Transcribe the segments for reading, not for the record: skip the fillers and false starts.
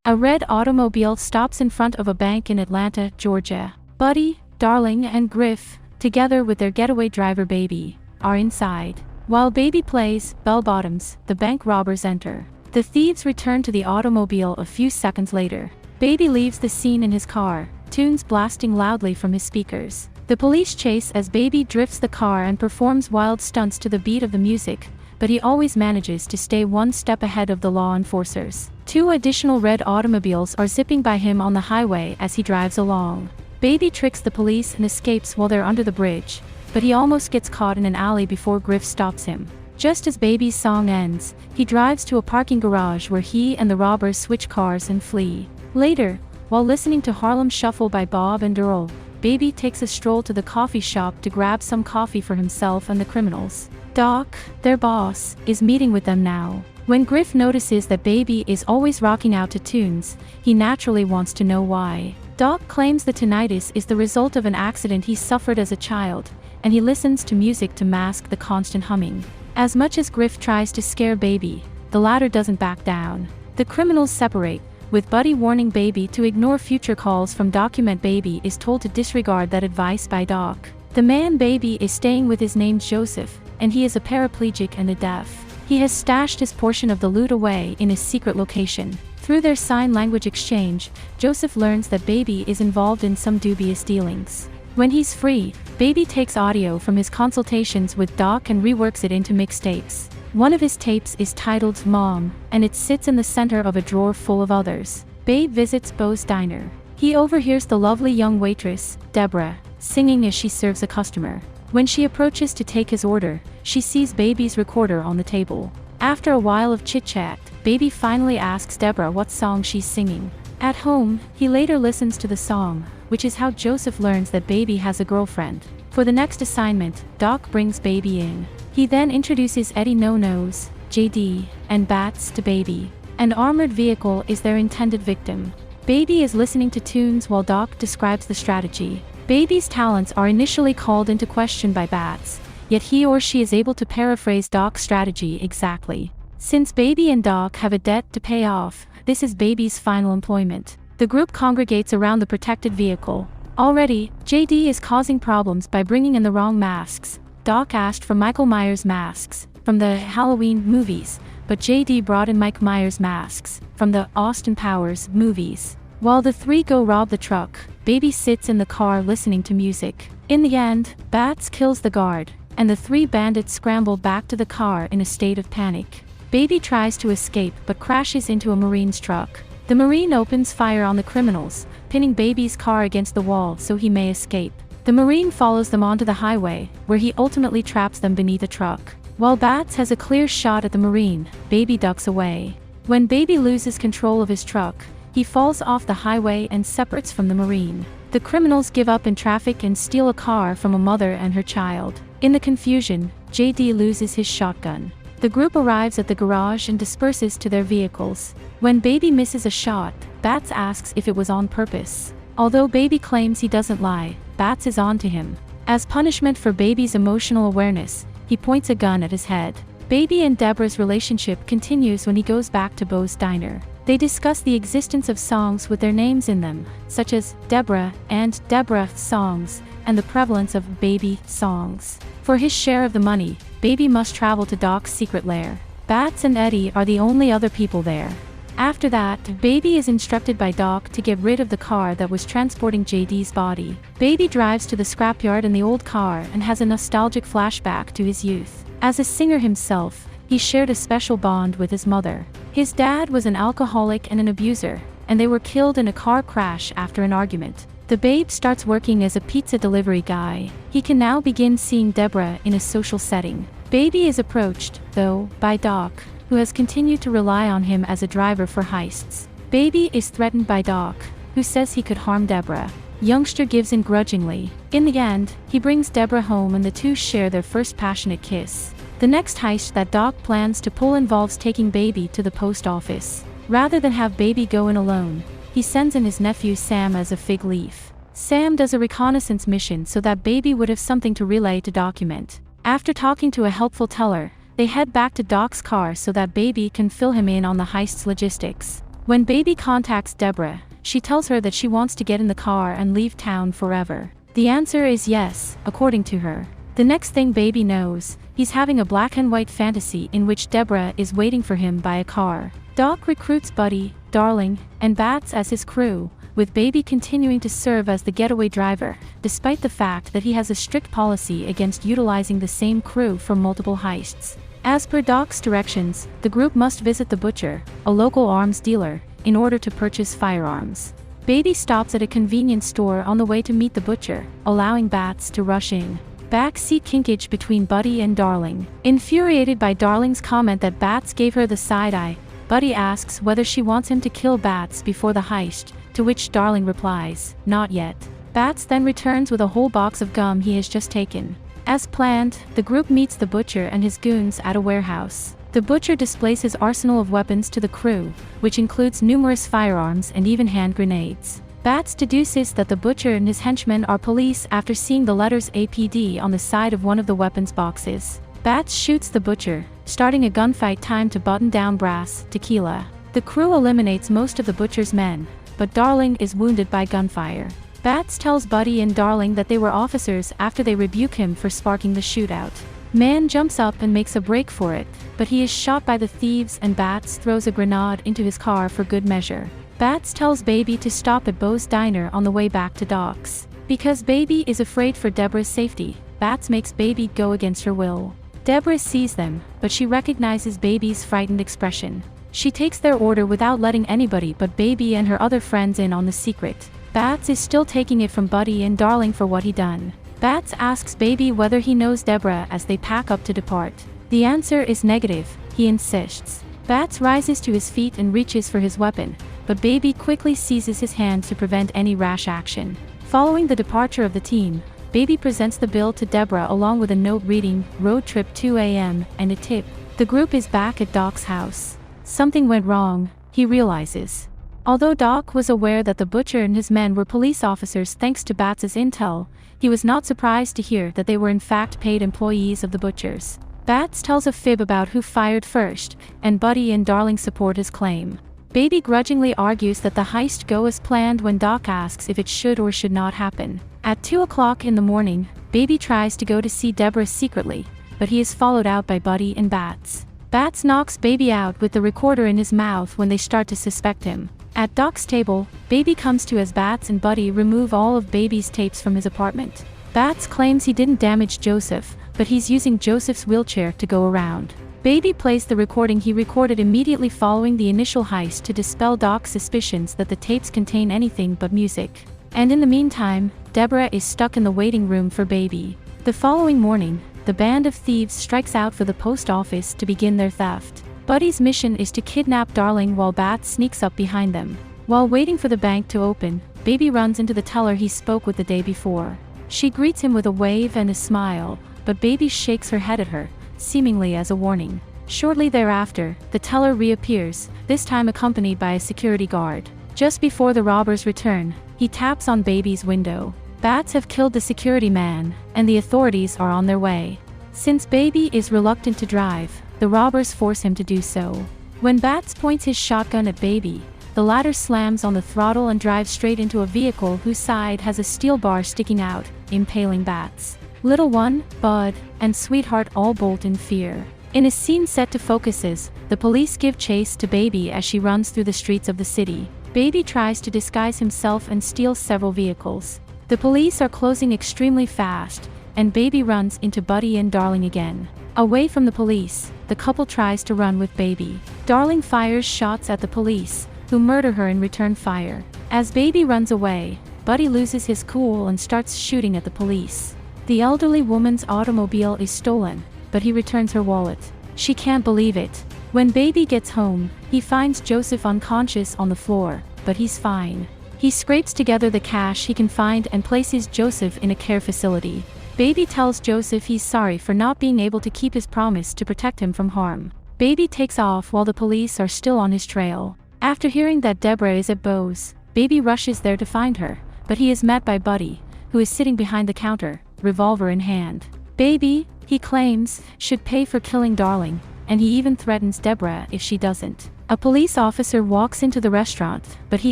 A red automobile stops in front of a bank in Atlanta, Georgia. Buddy, Darling, and Griff, together with their getaway driver Baby, are inside. While Baby plays bell bottoms, the bank robbers enter. The thieves return to the automobile a few seconds later. Baby leaves the scene in his car, tunes blasting loudly from his speakers. The police chase as Baby drifts the car and performs wild stunts to the beat of the music, but he always manages to stay one step ahead of the law enforcers. 2 additional red automobiles are zipping by him on the highway as he drives along. Baby tricks the police and escapes while they're under the bridge, but he almost gets caught in an alley before Griff stops him. Just as Baby's song ends, he drives to a parking garage where he and the robbers switch cars and flee. Later, while listening to Harlem Shuffle by Bob and Earl, Baby takes a stroll to the coffee shop to grab some coffee for himself and the criminals. Doc, their boss, is meeting with them now. When Griff notices that Baby is always rocking out to tunes, he naturally wants to know why. Doc claims the tinnitus is the result of an accident he suffered as a child, and he listens to music to mask the constant humming. As much as Griff tries to scare Baby, the latter doesn't back down. The criminals separate, with Buddy warning Baby to ignore future calls from Document. Baby is told to disregard that advice by Doc. The man Baby is staying with is named Joseph, and he is a paraplegic and a deaf. He has stashed his portion of the loot away in a secret location. Through their sign language exchange, Joseph learns that Baby is involved in some dubious dealings. When he's free, Baby takes audio from his consultations with Doc and reworks it into mixtapes. One of his tapes is titled Mom, and it sits in the center of a drawer full of others. Babe visits Bo's diner. He overhears the lovely young waitress, Deborah, singing as she serves a customer. When she approaches to take his order, she sees Baby's recorder on the table. After a while of chit-chat, Baby finally asks Deborah what song she's singing. At home, he later listens to the song, which is how Joseph learns that Baby has a girlfriend. For the next assignment, Doc brings Baby in. He then introduces Eddie No-Nos, JD, and Bats to Baby. An armored vehicle is their intended victim. Baby is listening to tunes while Doc describes the strategy. Baby's talents are initially called into question by Bats, yet he or she is able to paraphrase Doc's strategy exactly. Since Baby and Doc have a debt to pay off, this is Baby's final employment. The group congregates around the protected vehicle. Already, JD is causing problems by bringing in the wrong masks. Doc asked for Michael Myers masks from the Halloween movies, but JD brought in Mike Myers masks from the Austin Powers movies. While the 3 go rob the truck, Baby sits in the car listening to music. In the end, Bats kills the guard, and the 3 bandits scramble back to the car in a state of panic. Baby tries to escape but crashes into a Marine's truck. The Marine opens fire on the criminals, pinning Baby's car against the wall so he may escape. The Marine follows them onto the highway, where he ultimately traps them beneath a truck. While Bats has a clear shot at the Marine, Baby ducks away. When Baby loses control of his truck, he falls off the highway and separates from the Marine. The criminals give up in traffic and steal a car from a mother and her child. In the confusion, JD loses his shotgun. The group arrives at the garage and disperses to their vehicles. When Baby misses a shot, Bats asks if it was on purpose. Although Baby claims he doesn't lie, Bats is on to him. As punishment for Baby's emotional awareness, he points a gun at his head. Baby and Deborah's relationship continues when he goes back to Bo's diner. They discuss the existence of songs with their names in them, such as Deborah and Deborah songs, and the prevalence of Baby songs. For his share of the money, Baby must travel to Doc's secret lair. Bats and Eddie are the only other people there. After that, Baby is instructed by Doc to get rid of the car that was transporting JD's body. Baby drives to the scrapyard in the old car and has a nostalgic flashback to his youth. As a singer himself, he shared a special bond with his mother. His dad was an alcoholic and an abuser, and they were killed in a car crash after an argument. The babe starts working as a pizza delivery guy. He can now begin seeing Deborah in a social setting. Baby is approached, though, by Doc, who has continued to rely on him as a driver for heists. Baby is threatened by Doc, who says he could harm Deborah. Youngster gives in grudgingly. In the end, he brings Deborah home and the two share their first passionate kiss. The next heist that Doc plans to pull involves taking Baby to the post office. Rather than have Baby go in alone, he sends in his nephew Sam as a fig leaf. Sam does a reconnaissance mission so that Baby would have something to relay to Document. After talking to a helpful teller, They head back to Doc's car so that Baby can fill him in on the heist's logistics. When Baby contacts Deborah, she tells her that she wants to get in the car and leave town forever. The answer is yes, according to her. The next thing Baby knows, he's having a black and white fantasy in which Deborah is waiting for him by a car. Doc recruits Buddy, Darling, and Bats as his crew, with Baby continuing to serve as the getaway driver, despite the fact that he has a strict policy against utilizing the same crew for multiple heists. As per Doc's directions, the group must visit the butcher, a local arms dealer, in order to purchase firearms. Baby stops at a convenience store on the way to meet the butcher, allowing Bats to rush in. Backseat kinkage between Buddy and Darling. Infuriated by Darling's comment that Bats gave her the side eye, Buddy asks whether she wants him to kill Bats before the heist, to which Darling replies, "Not yet." Bats then returns with a whole box of gum he has just taken. As planned, the group meets the butcher and his goons at a warehouse. The butcher displays his arsenal of weapons to the crew, which includes numerous firearms and even hand grenades. Bats deduces that the butcher and his henchmen are police after seeing the letters APD on the side of one of the weapons boxes. Bats shoots the butcher, starting a gunfight timed to button down Brass, Tequila. The crew eliminates most of the butcher's men, but Darling is wounded by gunfire. Bats tells Buddy and Darling that they were officers after they rebuke him for sparking the shootout. Man jumps up and makes a break for it, but he is shot by the thieves and Bats throws a grenade into his car for good measure. Bats tells Baby to stop at Bo's diner on the way back to Doc's. Because Baby is afraid for Deborah's safety, Bats makes Baby go against her will. Deborah sees them, but she recognizes Baby's frightened expression. She takes their order without letting anybody but Baby and her other friends in on the secret. Bats is still taking it from Buddy and Darling for what he done. Bats asks Baby whether he knows Deborah as they pack up to depart. The answer is negative, he insists. Bats rises to his feet and reaches for his weapon, but Baby quickly seizes his hand to prevent any rash action. Following the departure of the team, Baby presents the bill to Deborah along with a note reading, "Road trip 2 a.m., and a tip." The group is back at Doc's house. Something went wrong, he realizes. Although Doc was aware that the butcher and his men were police officers thanks to Bats' intel, he was not surprised to hear that they were in fact paid employees of the butchers. Bats tells a fib about who fired first, and Buddy and Darling support his claim. Baby grudgingly argues that the heist go as planned when Doc asks if it should or should not happen. At 2 o'clock in the morning, Baby tries to go to see Deborah secretly, but he is followed out by Buddy and Bats. Bats knocks Baby out with the recorder in his mouth when they start to suspect him. At Doc's table, Baby comes to as Bats and Buddy remove all of Baby's tapes from his apartment. Bats claims he didn't damage Joseph, but he's using Joseph's wheelchair to go around. Baby plays the recording he recorded immediately following the initial heist to dispel Doc's suspicions that the tapes contain anything but music. And in the meantime, Deborah is stuck in the waiting room for Baby. The following morning, the band of thieves strikes out for the post office to begin their theft. Buddy's mission is to kidnap Darling while Bats sneaks up behind them. While waiting for the bank to open, Baby runs into the teller he spoke with the day before. She greets him with a wave and a smile, but Baby shakes her head at her, seemingly as a warning. Shortly thereafter, the teller reappears, this time accompanied by a security guard. Just before the robbers return, he taps on Baby's window. Bats have killed the security man, and the authorities are on their way. Since Baby is reluctant to drive, the robbers force him to do so. When Bats points his shotgun at Baby, the latter slams on the throttle and drives straight into a vehicle whose side has a steel bar sticking out, impaling Bats. Little One, Bud, and Sweetheart all bolt in fear. In a scene set to focuses, the police give chase to Baby as she runs through the streets of the city. Baby tries to disguise himself and steals several vehicles. The police are closing extremely fast, and Baby runs into Buddy and Darling again. Away from the police, the couple tries to run with Baby. Darling fires shots at the police, who murder her in return fire. As Baby runs away, Buddy loses his cool and starts shooting at the police. The elderly woman's automobile is stolen, but he returns her wallet. She can't believe it. When Baby gets home, he finds Joseph unconscious on the floor, but he's fine. He scrapes together the cash he can find and places Joseph in a care facility. Baby tells Joseph he's sorry for not being able to keep his promise to protect him from harm. Baby takes off while the police are still on his trail. After hearing that Deborah is at Bo's, Baby rushes there to find her, but he is met by Buddy, who is sitting behind the counter, revolver in hand. Baby, he claims, should pay for killing Darling, and he even threatens Deborah if she doesn't. A police officer walks into the restaurant, but he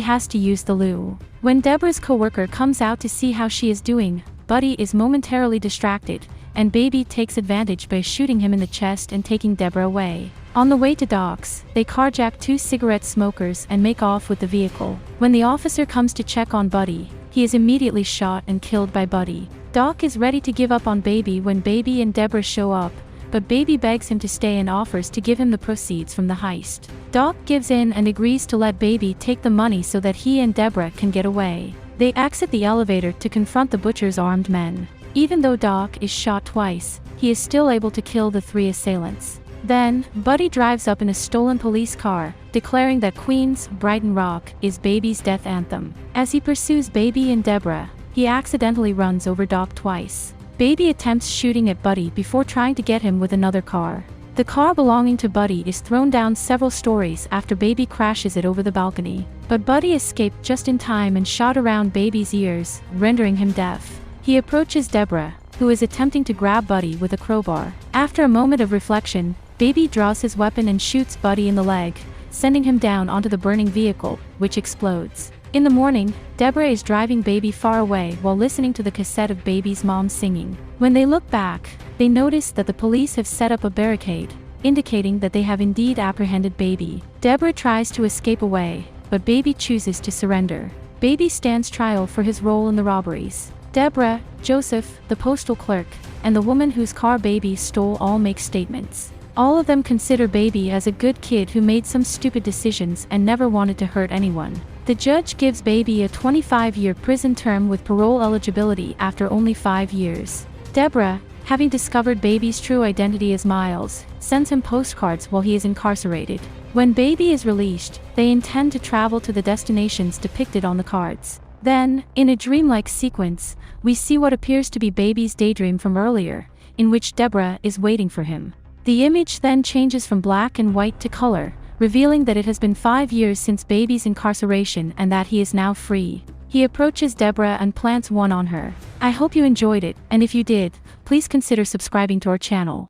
has to use the loo. When Deborah's coworker comes out to see how she is doing, Buddy is momentarily distracted, and Baby takes advantage by shooting him in the chest and taking Deborah away. On the way to docks, they carjack 2 cigarette smokers and make off with the vehicle. When the officer comes to check on Buddy, he is immediately shot and killed by Buddy. Doc is ready to give up on Baby when Baby and Deborah show up, but Baby begs him to stay and offers to give him the proceeds from the heist. Doc gives in and agrees to let Baby take the money so that he and Deborah can get away. They exit the elevator to confront the butcher's armed men. Even though Doc is shot twice, he is still able to kill the 3 assailants. Then, Buddy drives up in a stolen police car, declaring that Queen's Brighton Rock is Baby's death anthem. As he pursues Baby and Deborah, he accidentally runs over Doc twice. Baby attempts shooting at Buddy before trying to get him with another car. The car belonging to Buddy is thrown down several stories after Baby crashes it over the balcony. But Buddy escaped just in time and shot around Baby's ears, rendering him deaf. He approaches Deborah, who is attempting to grab Buddy with a crowbar. After a moment of reflection, Baby draws his weapon and shoots Buddy in the leg, sending him down onto the burning vehicle, which explodes. In the morning, Deborah is driving Baby far away while listening to the cassette of Baby's mom singing. When they look back, they notice that the police have set up a barricade, indicating that they have indeed apprehended Baby. Deborah tries to escape away, but Baby chooses to surrender. Baby stands trial for his role in the robberies. Deborah, Joseph, the postal clerk, and the woman whose car Baby stole all make statements. All of them consider Baby as a good kid who made some stupid decisions and never wanted to hurt anyone. The judge gives Baby a 25-year prison term with parole eligibility after only 5 years. Deborah, having discovered Baby's true identity as Miles, sends him postcards while he is incarcerated. When Baby is released, they intend to travel to the destinations depicted on the cards. Then, in a dreamlike sequence, we see what appears to be Baby's daydream from earlier, in which Deborah is waiting for him. The image then changes from black and white to color, revealing that it has been 5 years since Baby's incarceration and that he is now free. He approaches Deborah and plants one on her. I hope you enjoyed it, and if you did, please consider subscribing to our channel.